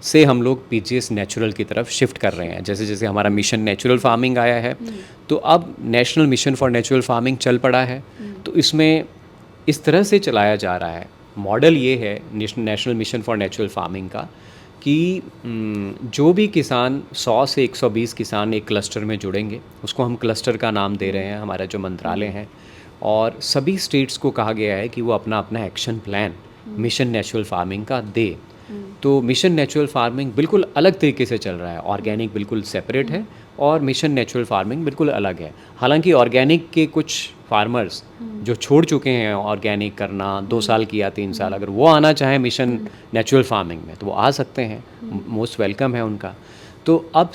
से हम लोग पीजीएस नेचुरल की तरफ शिफ्ट कर रहे हैं। जैसे जैसे हमारा मिशन नेचुरल फार्मिंग आया है, तो अब national mission for natural farming चल पड़ा है। तो इसमें इस तरह से चलाया जा रहा है, मॉडल ये है national mission for natural farming का, कि जो भी किसान 100 से 120 किसान एक क्लस्टर में जुड़ेंगे, उसको हम क्लस्टर का नाम दे रहे हैं, हमारा जो मंत्रालय है, और सभी स्टेट्स को कहा गया है कि वो अपना अपना action plan mission natural farming का दे। तो मिशन नेचुरल फार्मिंग बिल्कुल अलग तरीके से चल रहा है, ऑर्गेनिक बिल्कुल सेपरेट है और मिशन नेचुरल फार्मिंग बिल्कुल अलग है। हालांकि ऑर्गेनिक के कुछ फार्मर्स जो छोड़ चुके हैं ऑर्गेनिक करना, 2 साल किया 3 साल, अगर वो आना चाहें मिशन नेचुरल फार्मिंग में तो वो आ सकते हैं, मोस्ट वेलकम है उनका। तो अब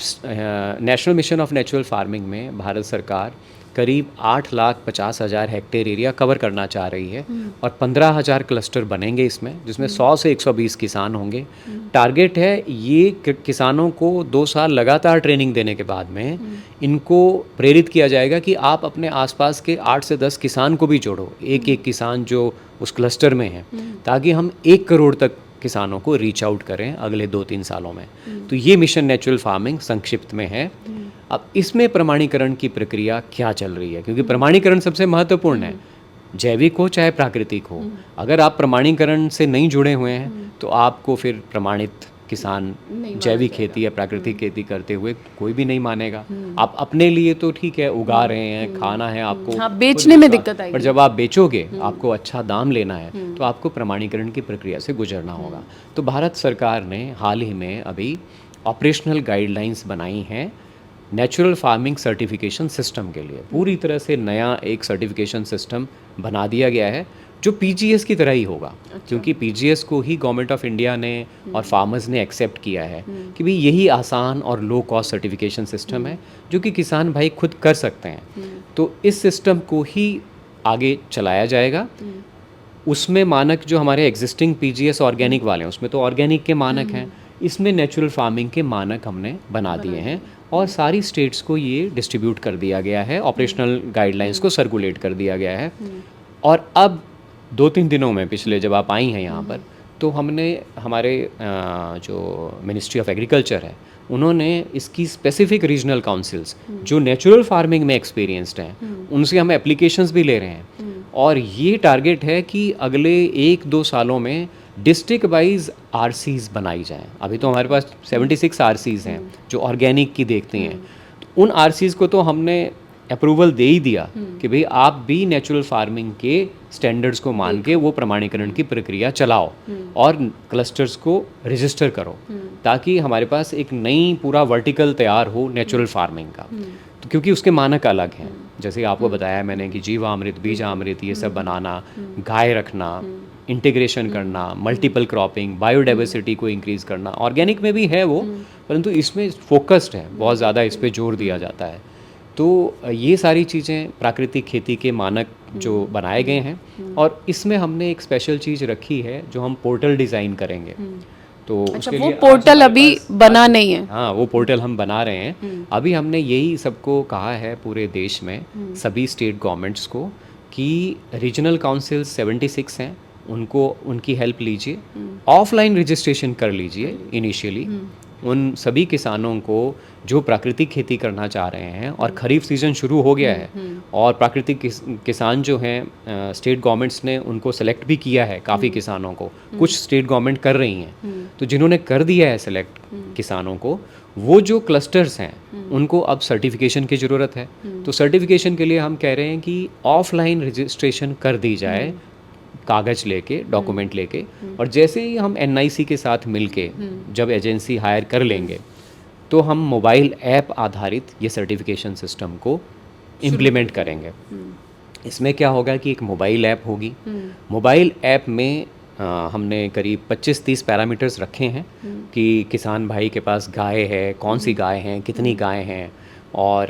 national mission of natural farming में भारत सरकार करीब 8,50,000 हेक्टेयर एरिया कवर करना चाह रही है, और 15,000 क्लस्टर बनेंगे इसमें, जिसमें 100 से 120 किसान होंगे। टारगेट है ये किसानों को 2 साल लगातार ट्रेनिंग देने के बाद में इनको प्रेरित किया जाएगा कि आप अपने आसपास के 8 से 10 किसान को भी जोड़ो, एक एक किसान जो उस क्लस्टर में है, ताकि हम 1 करोड़ तक किसानों को रीच आउट करें अगले 2-3 सालों में। तो ये मिशन नेचुरल फार्मिंग संक्षिप्त में है। अब इसमें प्रमाणीकरण की प्रक्रिया क्या चल रही है, क्योंकि प्रमाणीकरण सबसे महत्वपूर्ण है, जैविक हो चाहे प्राकृतिक हो। अगर आप प्रमाणीकरण से नहीं जुड़े हुए हैं तो आपको फिर प्रमाणित किसान जैविक खेती या प्राकृतिक खेती करते हुए कोई भी नहीं मानेगा। आप अपने लिए तो ठीक है, उगा रहे हैं, खाना है आपको, हाँ, बेचने में दिक्कत आएगी, पर जब आप बेचोगे, आपको अच्छा दाम लेना है, तो आपको प्रमाणीकरण की प्रक्रिया से गुजरना होगा। तो भारत सरकार ने हाल ही में अभी ऑपरेशनल गाइडलाइंस बनाई हैं नेचुरल फार्मिंग सर्टिफिकेशन सिस्टम के लिए। पूरी तरह से नया एक सर्टिफिकेशन सिस्टम बना दिया गया है, जो पीजीएस की तरह ही होगा। क्योंकि पीजीएस को ही गवर्नमेंट ऑफ इंडिया ने और फार्मर्स ने एक्सेप्ट किया है कि भाई यही आसान और लो कॉस्ट सर्टिफिकेशन सिस्टम है, जो कि किसान भाई खुद कर सकते हैं। तो इस सिस्टम को ही आगे चलाया जाएगा। उसमें मानक जो हमारे एग्जिस्टिंग पीजीएस ऑर्गेनिक वाले हैं, उसमें तो ऑर्गेनिक के मानक हैं, इसमें नेचुरल फार्मिंग के मानक हमने बना दिए हैं, और सारी स्टेट्स को ये डिस्ट्रीब्यूट कर दिया गया है, ऑपरेशनल गाइडलाइंस को सर्कुलेट कर दिया गया है। और अब 2-3 दिनों में, पिछले जब आप आई हैं यहाँ पर, तो हमने हमारे जो मिनिस्ट्री ऑफ एग्रीकल्चर है, उन्होंने इसकी स्पेसिफिक रीजनल काउंसिल्स जो नेचुरल फार्मिंग में एक्सपीरियंस्ड हैं, उनसे हम एप्लीकेशंस भी ले रहे हैं। और ये टारगेट है कि अगले 1-2 सालों में डिस्ट्रिक्ट वाइज आरसीज बनाई जाएं। अभी तो हमारे पास 76 आरसीज हैं जो ऑर्गेनिक की देखती हैं। तो उन आरसीज को तो हमने अप्रूवल दे ही दिया कि भाई आप भी नेचुरल फार्मिंग के स्टैंडर्ड्स को मान के वो प्रमाणीकरण की प्रक्रिया चलाओ और क्लस्टर्स को रजिस्टर करो, ताकि हमारे पास एक नई पूरा वर्टिकल तैयार हो नेचुरल फार्मिंग का। तो क्योंकि उसके मानक अलग हैं, जैसे आपको बताया मैंने कि जीवामृत, बीजामृत, ये सब बनाना, गाय रखना, इंटीग्रेशन करना, मल्टीपल क्रॉपिंग, बायोडाइवर्सिटी को इंक्रीज़ करना। ऑर्गेनिक में भी है वो, परंतु इसमें फोकस्ड है, बहुत ज़्यादा इस पे जोर दिया जाता है। तो ये सारी चीज़ें प्राकृतिक खेती के मानक जो बनाए गए हैं, और इसमें हमने एक स्पेशल चीज़ रखी है जो हम पोर्टल डिज़ाइन करेंगे। तो अच्छा, उसके वो लिए आज पोर्टल हमारे अभी पास बना नहीं है। हाँ, वो पोर्टल हम बना रहे हैं। अभी हमने यही सबको कहा है पूरे देश में, सभी स्टेट गवर्नमेंट्स को, कि रीजनल काउंसिल 76 हैं, उनको उनकी हेल्प लीजिए, ऑफलाइन रजिस्ट्रेशन कर लीजिए इनिशियली। उन सभी किसानों को जो प्राकृतिक खेती करना चाह रहे हैं, और खरीफ सीज़न शुरू हो गया है, और प्राकृतिक किसान जो हैं स्टेट गवर्नमेंट्स ने उनको सेलेक्ट भी किया है, काफ़ी किसानों को, कुछ स्टेट गवर्नमेंट कर रही हैं। तो जिन्होंने कर दिया है सेलेक्ट किसानों को, वो जो क्लस्टर्स हैं उनको अब सर्टिफिकेशन की ज़रूरत है। तो सर्टिफिकेशन के लिए हम कह रहे हैं कि ऑफलाइन रजिस्ट्रेशन कर दी जाए, कागज़ लेके, डॉक्यूमेंट लेके, और जैसे ही हम NIC के साथ मिलके जब एजेंसी हायर कर लेंगे, तो हम मोबाइल ऐप आधारित ये सर्टिफिकेशन सिस्टम को इम्प्लीमेंट करेंगे। इसमें क्या होगा कि एक मोबाइल ऐप होगी। मोबाइल ऐप में हमने करीब 25-30 पैरामीटर्स रखे हैं कि किसान भाई के पास गाय है, कौन सी गाय हैं, कितनी गाय हैं, और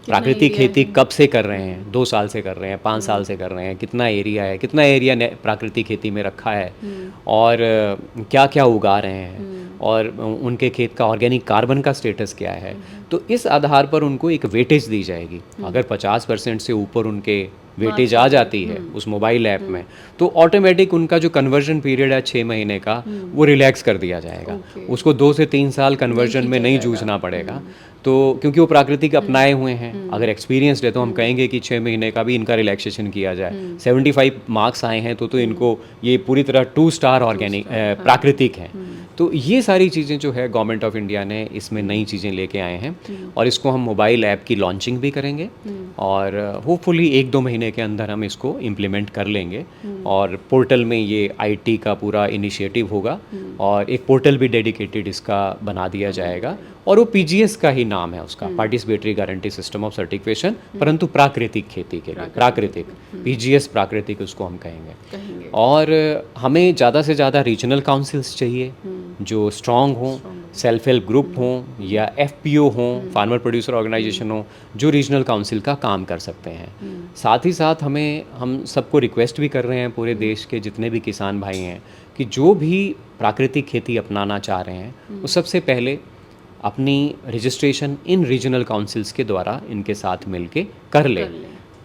प्राकृतिक खेती कब से कर रहे हैं, 2 साल से कर रहे हैं, 5 साल से कर रहे हैं, कितना एरिया है, कितना एरिया प्राकृतिक खेती में रखा है, और क्या क्या उगा रहे हैं, और उनके खेत का ऑर्गेनिक कार्बन का स्टेटस क्या है। तो इस आधार पर उनको एक वेटेज दी जाएगी। अगर 50% से ऊपर उनके वेटेज आ जाती है उस मोबाइल ऐप में, तो ऑटोमेटिक उनका जो कन्वर्जन पीरियड है 6 महीने का, वो रिलैक्स कर दिया जाएगा। उसको 2 से 3 साल कन्वर्जन में नहीं जूझना पड़ेगा। तो क्योंकि वो प्राकृतिक अपनाए हुए हैं, अगर एक्सपीरियंस्ड है तो हम कहेंगे कि 6 महीने का भी इनका रिलैक्सेशन किया जाए। 75 मार्क्स आए हैं तो इनको ये पूरी तरह 2 स्टार ऑर्गेनिक प्राकृतिक हैं। तो ये सारी चीज़ें जो है गवर्नमेंट ऑफ इंडिया ने इसमें नई चीज़ें लेके आए हैं, और इसको हम मोबाइल ऐप की लॉन्चिंग भी करेंगे, और होपफुली 1-2 महीने के अंदर हम इसको इम्प्लीमेंट कर लेंगे। और पोर्टल में ये IT का पूरा इनिशिएटिव होगा, और एक पोर्टल भी डेडिकेटेड इसका बना दिया जाएगा, और वो PGS का ही नाम है उसका, participatory guarantee system of certification, परंतु प्राकृतिक खेती के लिए, प्राकृतिक PGS प्राकृतिक उसको हम कहेंगे। और हमें ज़्यादा से ज़्यादा रीजनल काउंसिल्स चाहिए जो स्ट्रॉन्ग हों, सेल्फ हेल्प ग्रुप हों या FPO हों, फार्मर प्रोड्यूसर ऑर्गेनाइजेशन हों, जो रीजनल काउंसिल का काम कर सकते हैं। साथ ही साथ हम सबको रिक्वेस्ट भी कर रहे हैं, पूरे देश के जितने भी किसान भाई हैं, कि जो भी प्राकृतिक खेती अपनाना चाह रहे हैं, वो सबसे पहले अपनी रजिस्ट्रेशन इन रीजनल काउंसिल्स के द्वारा इनके साथ मिलके कर ले।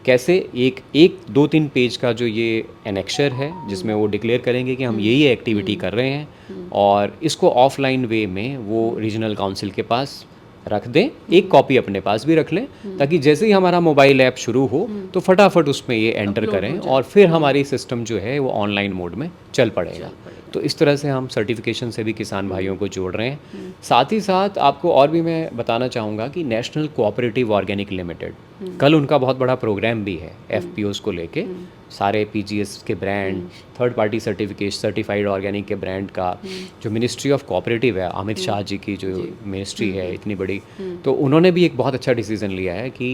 कैसे? एक 2-3 पेज का जो ये एनेक्शर है, जिसमें वो डिक्लेयर करेंगे कि हम यही एक्टिविटी कर रहे हैं, और इसको ऑफलाइन वे में वो रीजनल काउंसिल के पास रख दें, एक कॉपी अपने पास भी रख लें, ताकि जैसे ही हमारा मोबाइल ऐप शुरू हो तो फटाफट उसमें ये एंटर करें, और फिर हमारी सिस्टम जो है वो ऑनलाइन मोड में चल पड़ेगा। तो इस तरह से हम सर्टिफिकेशन से भी किसान भाइयों को जोड़ रहे हैं। साथ ही साथ आपको और भी मैं बताना चाहूँगा कि नेशनल कोऑपरेटिव ऑर्गेनिक लिमिटेड, कल उनका बहुत बड़ा प्रोग्राम भी है FPOs को लेके। सारे PGS के brand, third party certified organic के ब्रांड का जो मिनिस्ट्री ऑफ कोऑपरेटिव है, अमित शाह जी की जो मिनिस्ट्री है इतनी बड़ी, तो उन्होंने भी एक बहुत अच्छा डिसीजन लिया है कि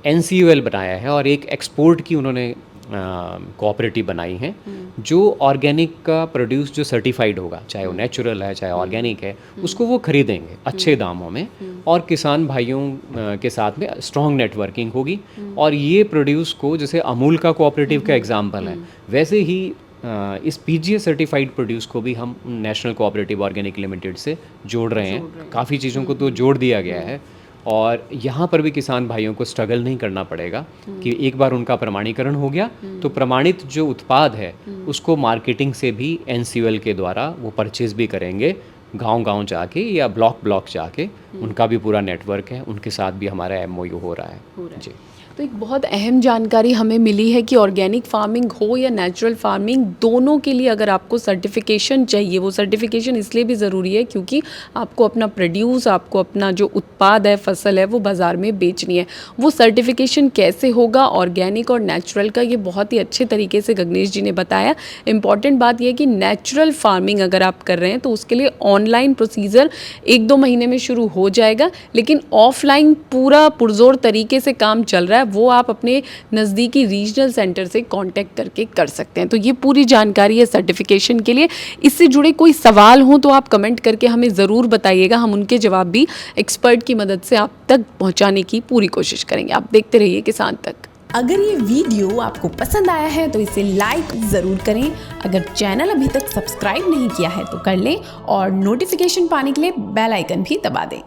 NCUL बनाया है, और एक एक्सपोर्ट की उन्होंने कोऑपरेटिव बनाई हैं, जो ऑर्गेनिक का प्रोड्यूस जो सर्टिफाइड होगा, चाहे वो नेचुरल है चाहे ऑर्गेनिक है, उसको वो खरीदेंगे अच्छे दामों में, और किसान भाइयों के साथ में स्ट्रॉन्ग नेटवर्किंग होगी। और ये प्रोड्यूस को, जैसे अमूल का कोऑपरेटिव का एग्जांपल है, वैसे ही इस PGS सर्टिफाइड प्रोड्यूस को भी हम नेशनल कोऑपरेटिव ऑर्गेनिक लिमिटेड से जोड़ रहे हैं। काफ़ी चीज़ों को तो जोड़ दिया गया है, और यहाँ पर भी किसान भाइयों को स्ट्रगल नहीं करना पड़ेगा कि एक बार उनका प्रमाणीकरण हो गया तो प्रमाणित जो उत्पाद है उसको मार्केटिंग से भी NCUL के द्वारा वो परचेज़ भी करेंगे, गांव-गांव जाके या ब्लॉक जाके। उनका भी पूरा नेटवर्क है, उनके साथ भी हमारा MOU हो रहा है। जी। तो एक बहुत अहम जानकारी हमें मिली है कि ऑर्गेनिक फार्मिंग हो या नेचुरल फार्मिंग, दोनों के लिए अगर आपको सर्टिफिकेशन चाहिए, वो सर्टिफिकेशन इसलिए भी ज़रूरी है क्योंकि आपको अपना प्रोड्यूस, आपको अपना जो उत्पाद है, फसल है, वो बाज़ार में बेचनी है। वो सर्टिफिकेशन कैसे होगा ऑर्गेनिक और नेचुरल का, ये बहुत ही अच्छे तरीके से गगनेश जी ने बताया। इम्पॉर्टेंट बात यह कि नेचुरल फार्मिंग अगर आप कर रहे हैं तो उसके लिए ऑनलाइन प्रोसीजर 1-2 महीने में शुरू हो जाएगा, लेकिन ऑफलाइन पूरा पुरजोर तरीके से काम चल रहा है। वो आप अपने नज़दीकी रीजनल सेंटर से कांटेक्ट करके कर सकते हैं। तो ये पूरी जानकारी है सर्टिफिकेशन के लिए। इससे जुड़े कोई सवाल हों तो आप कमेंट करके हमें ज़रूर बताइएगा, हम उनके जवाब भी एक्सपर्ट की मदद से आप तक पहुँचाने की पूरी कोशिश करेंगे। आप देखते रहिए किसान तक। अगर ये वीडियो आपको पसंद आया है तो इसे लाइक ज़रूर करें। अगर चैनल अभी तक सब्सक्राइब नहीं किया है तो कर लें और नोटिफिकेशन पाने के लिए बेल आइकन भी दबा दें।